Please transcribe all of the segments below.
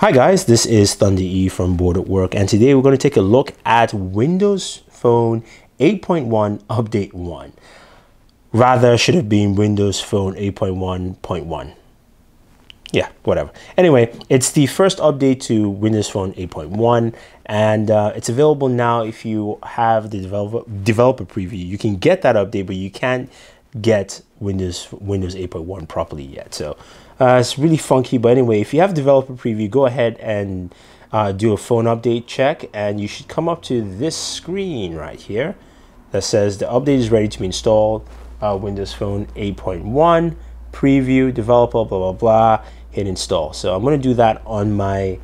Hi guys, this is Thunder E from Bored at Work, and today we're going to take a look at Windows Phone 8.1 Update 1. Rather, should have been Windows Phone 8.1.1. Yeah, whatever. Anyway, it's the first update to Windows Phone 8.1, and it's available now if you have the developer preview. You can get that update, but you can't get Windows 8.1 properly yet. So it's really funky, but anyway, if you have developer preview, go ahead and do a phone update check, and you should come up to this screen right here that says the update is ready to be installed. Windows Phone 8.1 preview, developer, blah blah blah, hit install. So I'm going to do that on my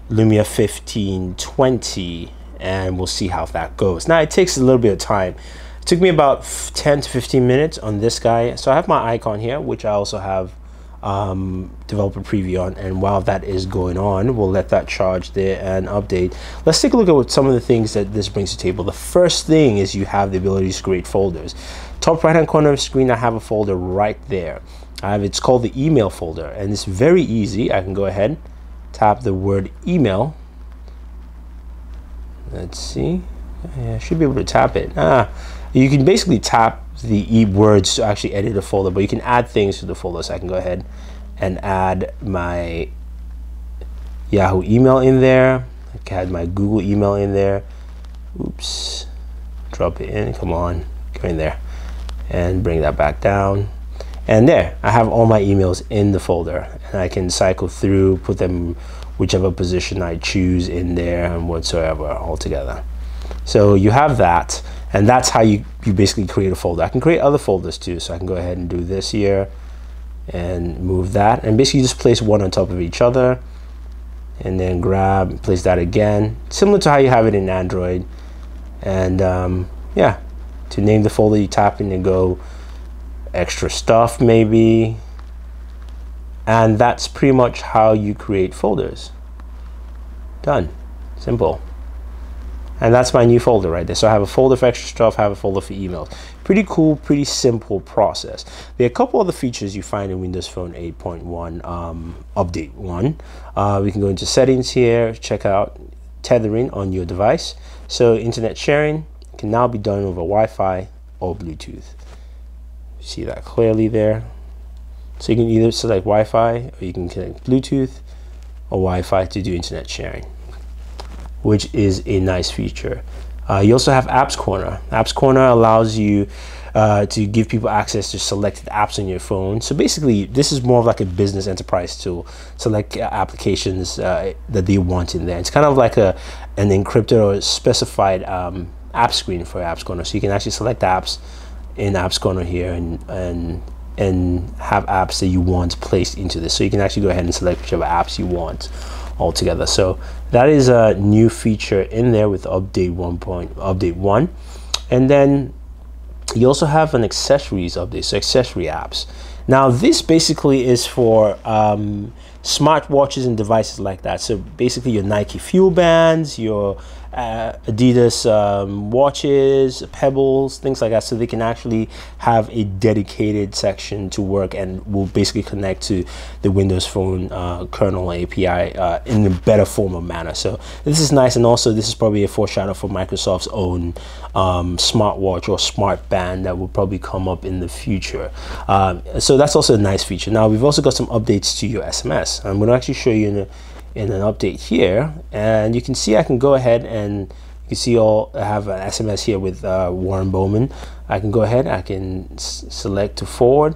Lumia 1520, and we'll see how that goes. Now it takes a little bit of time. It took me about 10 to 15 minutes on this guy. So I have my icon here, which I also have developer preview on, and while that is going on, we'll let that charge there and update. Let's take a look at what some of the things that this brings to the table. The first thing is you have the ability to create folders. Top right hand corner of the screen, I have a folder right there. It's called the email folder, and it's very easy. I can go ahead, tap the word email. Let's see, I should be able to tap it. You can basically tap the words to actually edit a folder, but you can add things to the folder. So I can go ahead and add my Yahoo email in there. I can add my Google email in there. Oops, drop it in, come on, go in there and bring that back down. And there, I have all my emails in the folder, and I can cycle through, put them whichever position I choose in there and whatsoever all together. So you have that, and that's how you basically create a folder. I can create other folders too, so I can go ahead and do this here and move that, and basically just place one on top of each other, and then grab, place that again, similar to how you have it in Android. And yeah, to name the folder, you tap in and go extra stuff maybe, and that's pretty much how you create folders. Done. Simple. And that's my new folder right there. So I have a folder for extra stuff, I have a folder for emails. Pretty cool, pretty simple process. There are a couple other features you find in Windows Phone 8.1 Update 1. We can go into settings here, check out tethering on your device. So internet sharing can now be done over Wi-Fi or Bluetooth. See that clearly there. So you can either select Wi-Fi, or you can connect Bluetooth or Wi-Fi to do internet sharing, which is a nice feature. You also have Apps Corner. Apps Corner allows you to give people access to selected apps on your phone. So basically, this is more of like a business enterprise tool. Select applications that they want in there. It's kind of like an encrypted or specified app screen for Apps Corner. So you can actually select apps in Apps Corner here and have apps that you want placed into this. So you can actually go ahead and select whichever apps you want altogether. So that is a new feature in there with update 1. And then you also have an accessories update, so accessory apps. Now this basically is for smartwatches and devices like that. So basically your Nike Fuel Bands, your Adidas watches, Pebbles, things like that, so they can actually have a dedicated section to work and will basically connect to the Windows Phone kernel API in a better form of manner. So this is nice, and also this is probably a foreshadow for Microsoft's own smartwatch or smart band that will probably come up in the future. So that's also a nice feature. Now we've also got some updates to your SMS. I'm going to actually show you in an update here, and you can see I can go ahead and you can see I have an SMS here with Warren Bowman. I can go ahead, I can select to forward.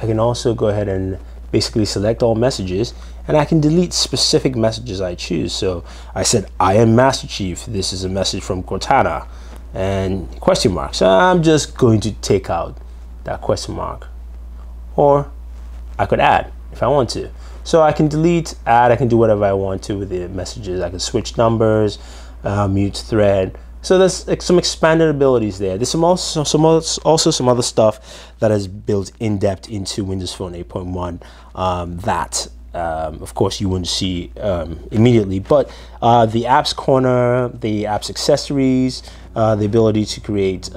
I can also go ahead and basically select all messages, and I can delete specific messages I choose. So I said, I am Master Chief, this is a message from Cortana, and question mark. So I'm just going to take out that question mark, or I could add if I want to. So I can delete, add, I can do whatever I want to with the messages. I can switch numbers, mute thread. So there's some expanded abilities there. There's also some other stuff that is built in depth into Windows Phone 8.1 that of course you wouldn't see immediately, but the apps corner, the apps accessories, the ability to create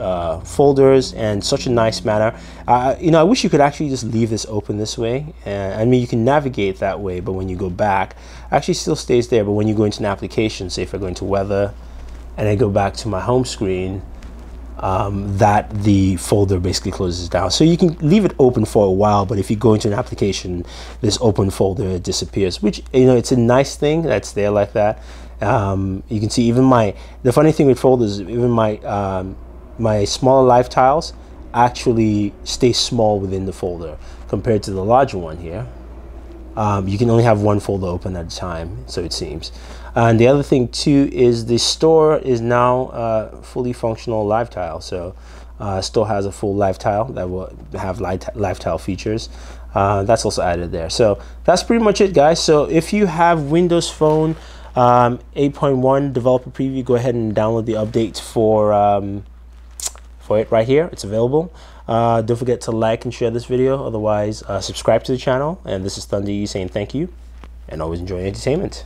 folders in such a nice manner. I wish you could actually just leave this open this way. I mean, you can navigate that way, but when you go back, actually still stays there. But when you go into an application, say if I go into weather and I go back to my home screen, that the folder basically closes down. So you can leave it open for a while, but if you go into an application, this open folder disappears, which, it's a nice thing that's there like that. You can see even the funny thing with folders, even my smaller live tiles actually stay small within the folder compared to the larger one here. You can only have one folder open at a time, so it seems. And the other thing too is the store is now fully functional live tile. So store has a full live tile that will have live tile features. That's also added there. So that's pretty much it, guys. So if you have Windows Phone 8.1 developer preview, go ahead and download the update for it right here. It's available. Don't forget to like and share this video. Otherwise, subscribe to the channel. And this is Thunder saying thank you, and always enjoy entertainment.